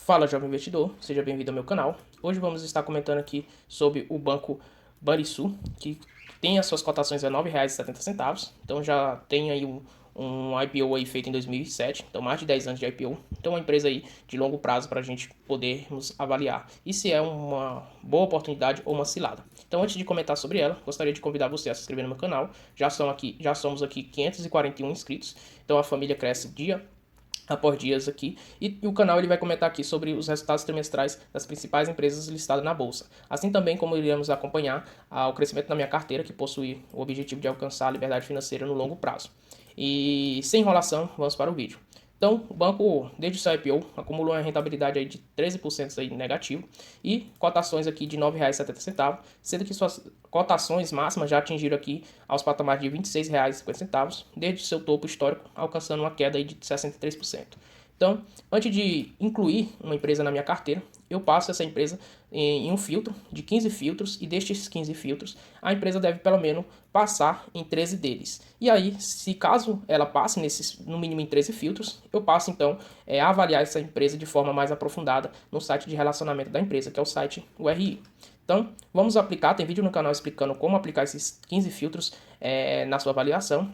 Fala, jovem investidor, seja bem-vindo ao meu canal. Hoje vamos estar comentando aqui sobre o banco Banrisul, que tem as suas cotações a R$ 9,70. Então já tem aí um IPO aí feito em 2007, então mais de 10 anos de IPO. Então é uma empresa aí de longo prazo para a gente podermos avaliar e se é uma boa oportunidade ou uma cilada. Então antes de comentar sobre ela, gostaria de convidar você a se inscrever no meu canal. Já somos aqui 541 inscritos, então a família cresce dia após dias aqui, e o canal ele vai comentar aqui sobre os resultados trimestrais das principais empresas listadas na bolsa, assim também como iremos acompanhar o crescimento da minha carteira, que possui o objetivo de alcançar a liberdade financeira no longo prazo. E sem enrolação, vamos para o vídeo. Então, o banco, desde o seu IPO, acumulou uma rentabilidade aí de 13% aí negativo e cotações aqui de R$ 9,70, sendo que suas cotações máximas já atingiram aqui aos patamares de R$ 26,50, desde o seu topo histórico, alcançando uma queda aí de 63%. Então, antes de incluir uma empresa na minha carteira, eu passo essa empresa em um filtro de 15 filtros, e destes 15 filtros, a empresa deve pelo menos passar em 13 deles. E aí, se caso ela passe no mínimo em 13 filtros, eu passo então a avaliar essa empresa de forma mais aprofundada no site de relacionamento da empresa, que é o site URI. Então, vamos aplicar, tem vídeo no canal explicando como aplicar esses 15 filtros na sua avaliação.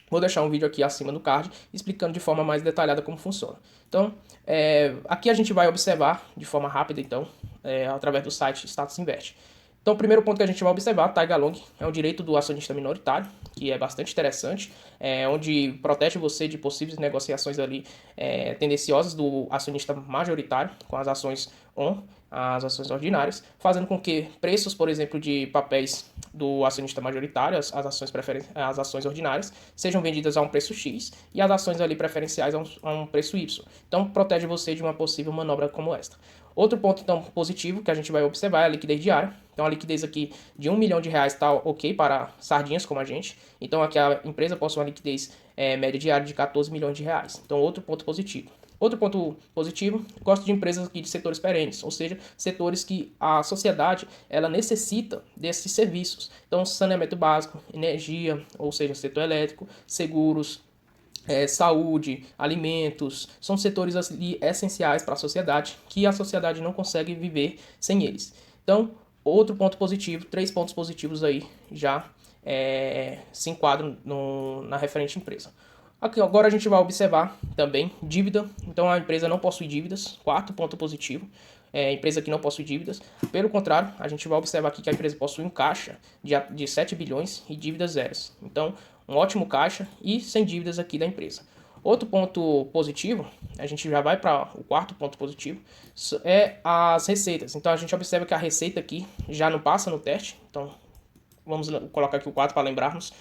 Vou deixar um vídeo aqui acima no card explicando de forma mais detalhada como funciona. Então, aqui a gente vai observar de forma rápida, então, através do site Status Invest. Então, o primeiro ponto que a gente vai observar, Tag Along, é o direito do acionista minoritário, que é bastante interessante, onde protege você de possíveis negociações ali tendenciosas do acionista majoritário com as ações ON, as ações ordinárias, fazendo com que preços, por exemplo, de papéis do acionista majoritário, as ações ordinárias, sejam vendidas a um preço X e as ações ali preferenciais a um preço Y. Então, protege você de uma possível manobra como esta. Outro ponto, então, positivo que a gente vai observar é a liquidez diária. Então, a liquidez aqui de R$ 1 milhão está ok para sardinhas como a gente. Então, aqui a empresa possui uma liquidez média diária de R$ 14 milhões. Então, outro ponto positivo. Outro ponto positivo, gosto de empresas aqui de setores perenes, ou seja, setores que a sociedade ela necessita desses serviços. Então, saneamento básico, energia, ou seja, setor elétrico, seguros, saúde, alimentos, são setores ali essenciais para a sociedade, que a sociedade não consegue viver sem eles. Então, outro ponto positivo, 3 pontos positivos aí já se enquadram na referente empresa. Aqui, agora a gente vai observar também dívida. Então a empresa não possui dívidas, quarto ponto positivo. A empresa que não possui dívidas. Pelo contrário, a gente vai observar aqui que a empresa possui um caixa de 7 bilhões e dívidas zeros. Então, um ótimo caixa e sem dívidas aqui da empresa. Outro ponto positivo, a gente já vai para o quarto ponto positivo, é as receitas. Então a gente observa que a receita aqui já não passa no teste. Então, vamos colocar aqui o 4 para lembrarmos.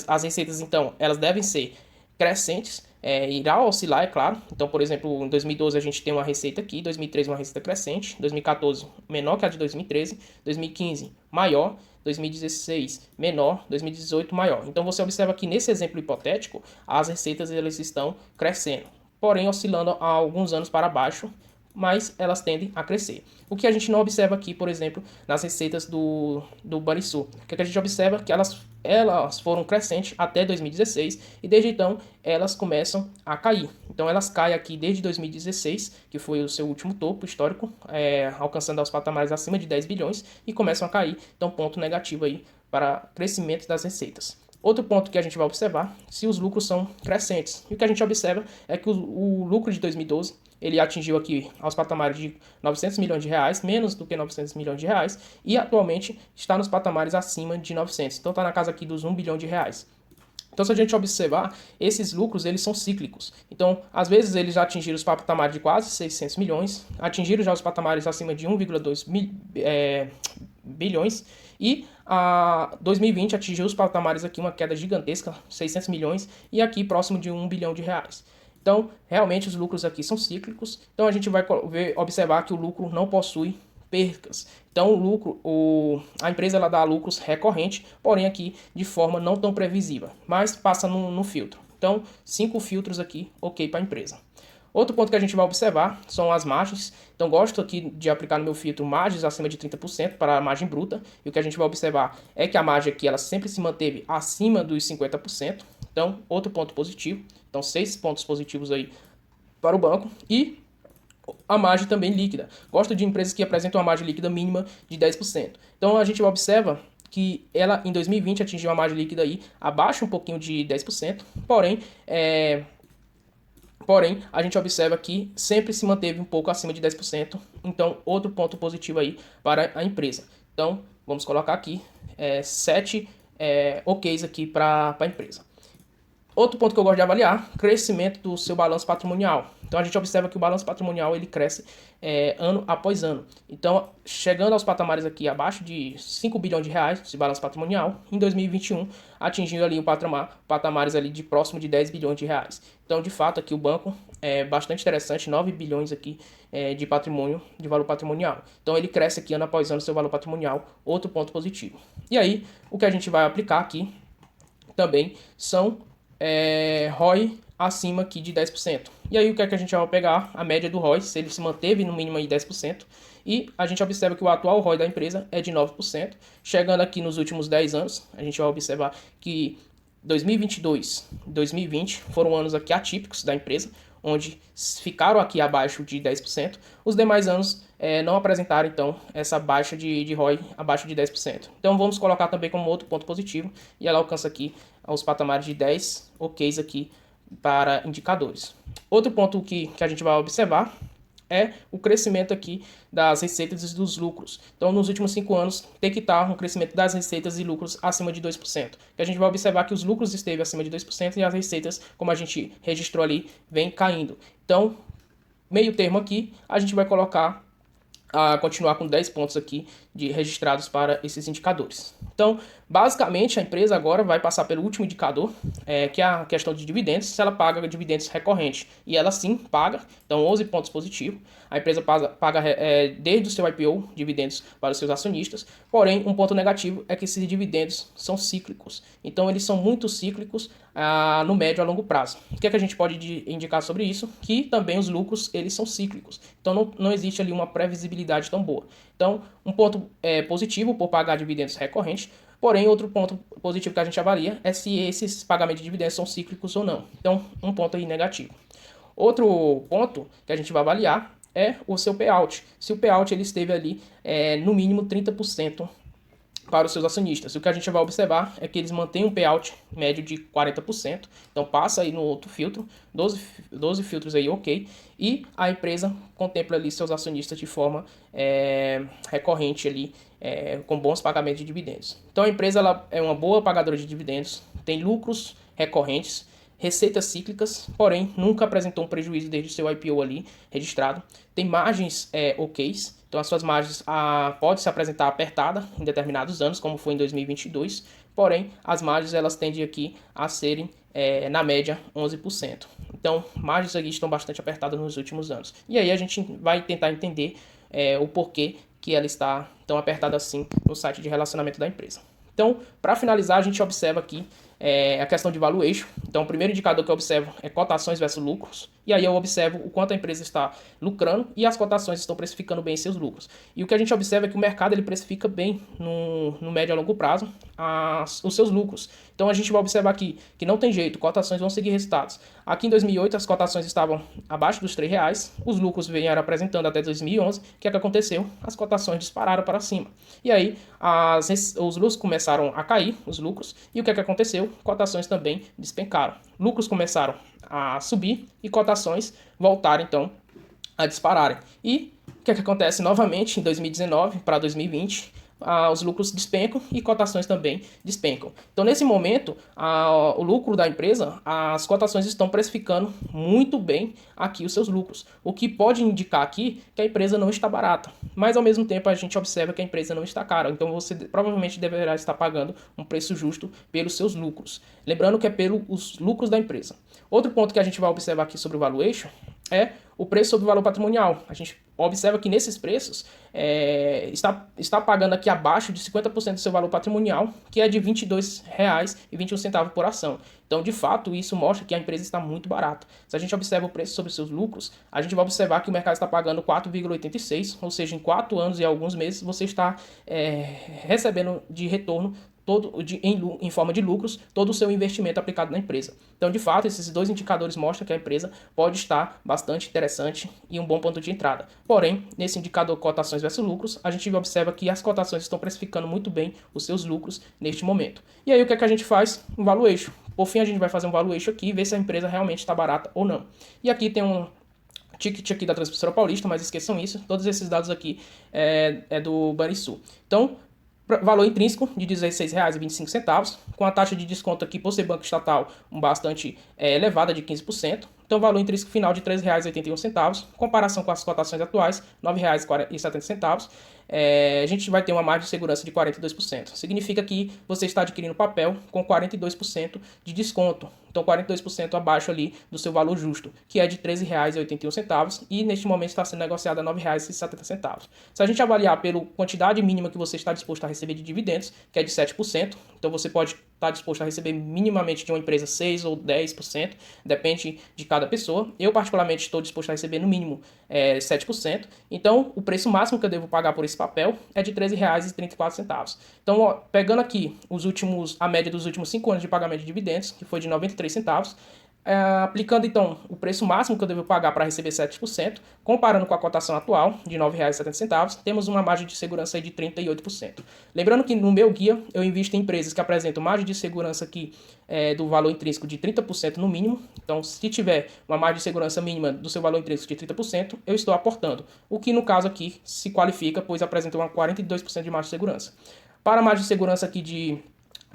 As receitas, então, elas devem ser crescentes, irá oscilar, é claro. Então, por exemplo, em 2012 a gente tem uma receita aqui, 2013 uma receita crescente, 2014 menor que a de 2013, 2015 maior, 2016 menor, 2018 maior. Então, você observa que nesse exemplo hipotético, as receitas elas estão crescendo, porém oscilando há alguns anos para baixo, mas elas tendem a crescer. O que a gente não observa aqui, por exemplo, nas receitas do Banrisul. O que a gente observa é que elas foram crescentes até 2016 e desde então elas começam a cair. Então elas caem aqui desde 2016, que foi o seu último topo histórico, alcançando aos patamares acima de 10 bilhões e começam a cair. Então ponto negativo aí para crescimento das receitas. Outro ponto que a gente vai observar, se os lucros são crescentes. E o que a gente observa é que o lucro de 2012 ele atingiu aqui aos patamares de 900 milhões de reais, menos do que 900 milhões de reais, e atualmente está nos patamares acima de 900. Então está na casa aqui dos 1 bilhão de reais. Então, se a gente observar, esses lucros eles são cíclicos. Então, às vezes eles já atingiram os patamares de quase 600 milhões, atingiram já os patamares acima de 1,2 bilhões, e a 2020 atingiu os patamares aqui, uma queda gigantesca, 600 milhões, e aqui próximo de 1 bilhão de reais. Então, realmente os lucros aqui são cíclicos. Então, a gente vai observar que o lucro não possui percas. Então, a empresa ela dá lucros recorrentes, porém aqui de forma não tão previsível, mas passa no filtro. Então, 5 filtros aqui, ok para a empresa. Outro ponto que a gente vai observar são as margens. Então, gosto aqui de aplicar no meu filtro margens acima de 30% para a margem bruta. E o que a gente vai observar é que a margem aqui ela sempre se manteve acima dos 50%. Então, outro ponto positivo. Então, 6 pontos positivos aí para o banco. E a margem também líquida. Gosto de empresas que apresentam uma margem líquida mínima de 10%. Então a gente observa que ela em 2020 atingiu uma margem líquida aí abaixo um pouquinho de 10%, porém, a gente observa que sempre se manteve um pouco acima de 10%. Então, outro ponto positivo aí para a empresa. Então, vamos colocar aqui 7 OKs aqui para a empresa. Outro ponto que eu gosto de avaliar, crescimento do seu balanço patrimonial. Então a gente observa que o balanço patrimonial ele cresce ano após ano. Então, chegando aos patamares aqui abaixo de 5 bilhões de reais de balanço patrimonial, em 2021 atingindo ali o patamares ali de próximo de 10 bilhões de reais. Então, de fato, aqui o banco é bastante interessante, 9 bilhões aqui de patrimônio, de valor patrimonial. Então, ele cresce aqui ano após ano seu valor patrimonial, outro ponto positivo. E aí, o que a gente vai aplicar aqui também são ROI acima aqui de 10%. E aí o que é que a gente vai pegar? A média do ROI, se ele se manteve no mínimo aí 10%, e a gente observa que o atual ROI da empresa é de 9%, chegando aqui nos últimos 10 anos, a gente vai observar que 2022 e 2020 foram anos aqui atípicos da empresa, onde ficaram aqui abaixo de 10%, os demais anos não apresentaram, então, essa baixa de ROI abaixo de 10%. Então, vamos colocar também como outro ponto positivo, e ela alcança aqui aos patamares de 10 OKs aqui para indicadores. Outro ponto que a gente vai observar é o crescimento aqui das receitas e dos lucros. Então, nos últimos 5 anos, tem que estar um crescimento das receitas e lucros acima de 2%. E a gente vai observar que os lucros esteve acima de 2% e as receitas, como a gente registrou ali, vem caindo. Então, meio termo aqui, a gente vai colocar continuar com 10 pontos aqui de registrados para esses indicadores. Então, basicamente, a empresa agora vai passar pelo último indicador, que é a questão de dividendos, se ela paga dividendos recorrentes. E ela sim paga, então 11 pontos positivos. A empresa paga desde o seu IPO dividendos para os seus acionistas, porém, um ponto negativo é que esses dividendos são cíclicos. Então, eles são muito cíclicos no médio a longo prazo. O que é que a gente pode indicar sobre isso? Que também os lucros, eles são cíclicos. Então, não existe ali uma previsibilidade tão boa. Então, um ponto positivo por pagar dividendos recorrentes, porém, outro ponto positivo que a gente avalia é se esses pagamentos de dividendos são cíclicos ou não. Então, um ponto aí negativo. Outro ponto que a gente vai avaliar é o seu payout. Se o payout ele esteve ali no mínimo 30% para os seus acionistas. O que a gente vai observar é que eles mantêm um payout médio de 40%, então passa aí no outro filtro, 12 filtros aí, ok, e a empresa contempla ali seus acionistas de forma recorrente ali, com bons pagamentos de dividendos. Então a empresa ela é uma boa pagadora de dividendos, tem lucros recorrentes, receitas cíclicas, porém nunca apresentou um prejuízo desde o seu IPO ali registrado, tem margens OKs, então as suas margens podem se apresentar apertada em determinados anos, como foi em 2022, porém as margens elas tendem aqui a serem na média 11%. Então margens aqui estão bastante apertadas nos últimos anos. E aí a gente vai tentar entender o porquê que ela está tão apertada assim no site de relacionamento da empresa. Então, para finalizar, a gente observa aqui a questão de valuation. Então, o primeiro indicador que eu observo é cotações versus lucros. E aí eu observo o quanto a empresa está lucrando e as cotações estão precificando bem seus lucros. E o que a gente observa é que o mercado ele precifica bem no médio a longo prazo os seus lucros. Então, a gente vai observar aqui que não tem jeito, cotações vão seguir resultados. Aqui em 2008 as cotações estavam abaixo dos R$3, os lucros vieram apresentando até 2011. O que é que aconteceu? As cotações dispararam para cima. E aí os lucros começaram a cair, os lucros, e o que é que aconteceu? Cotações também despencaram. Lucros começaram a subir e cotações voltaram então a dispararem. E o que é que acontece novamente em 2019 para 2020? Os lucros despencam e cotações também despencam. Então, nesse momento, o lucro da empresa, as cotações estão precificando muito bem aqui os seus lucros, o que pode indicar aqui que a empresa não está barata, mas ao mesmo tempo a gente observa que a empresa não está cara, então você provavelmente deverá estar pagando um preço justo pelos seus lucros. Lembrando que é pelos lucros da empresa. Outro ponto que a gente vai observar aqui sobre o valuation é o preço sobre o valor patrimonial. A gente observa que nesses preços está pagando aqui abaixo de 50% do seu valor patrimonial, que é de R$ 22,21 por ação. Então, de fato, isso mostra que a empresa está muito barata. Se a gente observa o preço sobre os seus lucros, a gente vai observar que o mercado está pagando 4,86, ou seja, em 4 anos e alguns meses você está recebendo de retorno em forma de lucros todo o seu investimento aplicado na empresa. Então, de fato, esses dois indicadores mostram que a empresa pode estar bastante interessante e um bom ponto de entrada. Porém, nesse indicador cotações versus lucros, a gente observa que as cotações estão precificando muito bem os seus lucros neste momento. E aí, o que é que a gente faz? Um valuation. Por fim, a gente vai fazer um valuation aqui e ver se a empresa realmente está barata ou não. E aqui tem um ticket aqui da Transmissora Paulista, mas esqueçam isso, todos esses dados aqui é do Banrisul. Então, valor intrínseco de R$ 16,25, com a taxa de desconto aqui, por ser banco estatal, bastante elevada, de 15%. Então, valor intrínseco final de R$ 3,81, comparação com as cotações atuais, R$ 9,70. A gente vai ter uma margem de segurança de 42%. Significa que você está adquirindo papel com 42% de desconto. Então, 42% abaixo ali do seu valor justo, que é de R$ 13,81 e neste momento está sendo negociado a R$ 9,70. Se a gente avaliar pela quantidade mínima que você está disposto a receber de dividendos, que é de 7%, então você pode estar disposto a receber minimamente de uma empresa 6% ou 10%, depende de cada pessoa. Eu, particularmente, estou disposto a receber no mínimo 7%. Então, o preço máximo que eu devo pagar por esse papel é de R$ 13,34. Então, ó, pegando aqui a média dos últimos 5 anos de pagamento de dividendos, que foi de 93 centavos, aplicando então o preço máximo que eu devo pagar para receber 7%, comparando com a cotação atual de R$ 9,70, temos uma margem de segurança aí de 38%. Lembrando que no meu guia eu invisto em empresas que apresentam margem de segurança aqui do valor intrínseco de 30% no mínimo. Então, se tiver uma margem de segurança mínima do seu valor intrínseco de 30%, eu estou aportando, o que no caso aqui se qualifica, pois apresenta uma 42% de margem de segurança. Para a margem de segurança aqui de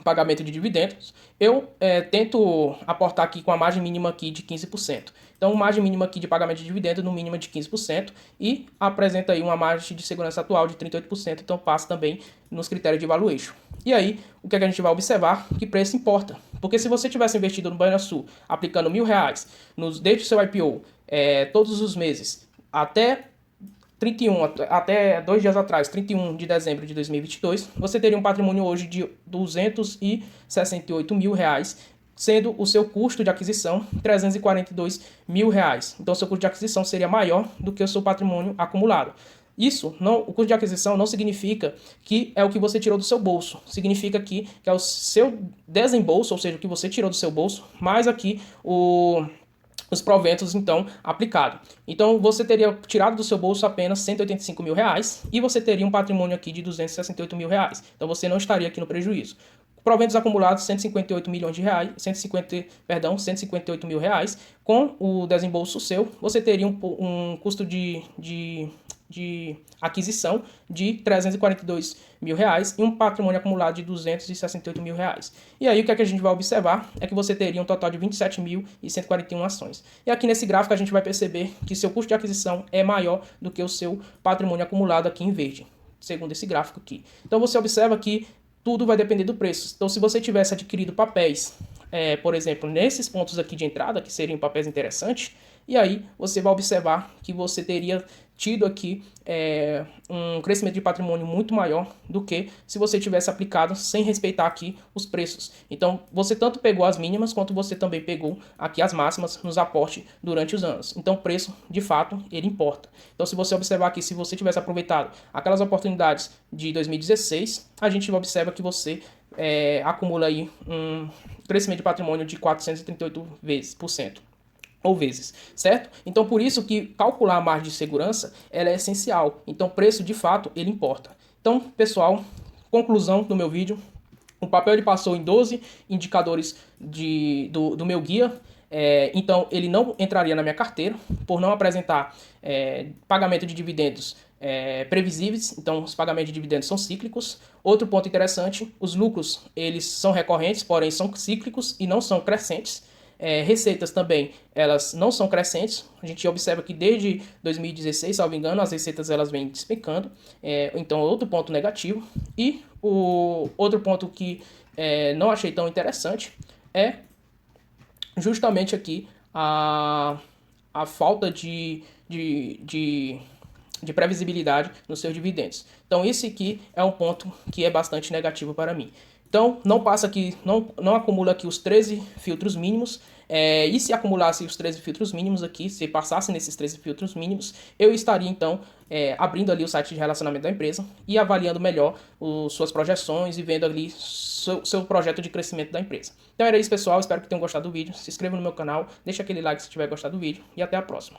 pagamento de dividendos, eu tento aportar aqui com a margem mínima aqui de 15%. Então, margem mínima aqui de pagamento de dividendo no mínimo de 15% e apresenta aí uma margem de segurança atual de 38%, então passa também nos critérios de valuation. E aí, o que a gente vai observar? Que preço importa. Porque se você tivesse investido no Banrisul aplicando R$ 1.000 desde o seu IPO todos os meses até 2 dias atrás, 31 de dezembro de 2022, você teria um patrimônio hoje de R$ 268 mil, sendo o seu custo de aquisição R$ 342 mil. Então, o seu custo de aquisição seria maior do que o seu patrimônio acumulado. O custo de aquisição não significa que é o que você tirou do seu bolso. Significa que é o seu desembolso, ou seja, o que você tirou do seu bolso, mais aqui os proventos, então, aplicados. Então, você teria tirado do seu bolso apenas R$ 185 mil e você teria um patrimônio aqui de R$ 268 mil. Então, você não estaria aqui no prejuízo. Proventos acumulados, R$ 158 mil. Com o desembolso seu, você teria um custo de aquisição de R$ 342 mil e um patrimônio acumulado de R$ 268 mil. E aí o que a gente vai observar é que você teria um total de 27.141 ações. E aqui nesse gráfico a gente vai perceber que seu custo de aquisição é maior do que o seu patrimônio acumulado aqui em verde, segundo esse gráfico aqui. Então você observa que tudo vai depender do preço. Então, se você tivesse adquirido papéis, por exemplo, nesses pontos aqui de entrada, que seriam papéis interessantes, e aí você vai observar que você teria tido aqui um crescimento de patrimônio muito maior do que se você tivesse aplicado sem respeitar aqui os preços. Então, você tanto pegou as mínimas, quanto você também pegou aqui as máximas nos aportes durante os anos. Então, o preço, de fato, ele importa. Então, se você observar aqui, se você tivesse aproveitado aquelas oportunidades de 2016, a gente observa que você acumula aí um crescimento de patrimônio de 438%. Ou vezes, certo? Então, por isso que calcular a margem de segurança ela é essencial. Então, preço, de fato, ele importa. Então, pessoal, conclusão do meu vídeo. O papel ele passou em 12 indicadores do meu guia. Então, ele não entraria na minha carteira por não apresentar pagamento de dividendos previsíveis. Então, os pagamentos de dividendos são cíclicos. Outro ponto interessante, os lucros eles são recorrentes, porém são cíclicos e não são crescentes. Receitas também, elas não são crescentes. A gente observa que desde 2016, salvo engano, as receitas elas vêm despencando. Então, outro ponto negativo. E o outro ponto que não achei tão interessante é justamente aqui a falta de previsibilidade nos seus dividendos. Então, esse aqui é um ponto que é bastante negativo para mim. Então, não passa aqui, não acumula aqui os 13 filtros mínimos. E se acumulasse os 13 filtros mínimos aqui, se passasse nesses 13 filtros mínimos, eu estaria então abrindo ali o site de relacionamento da empresa e avaliando melhor suas projeções e vendo ali seu projeto de crescimento da empresa. Então era isso, pessoal. Espero que tenham gostado do vídeo. Se inscreva no meu canal, deixa aquele like se tiver gostado do vídeo e até a próxima.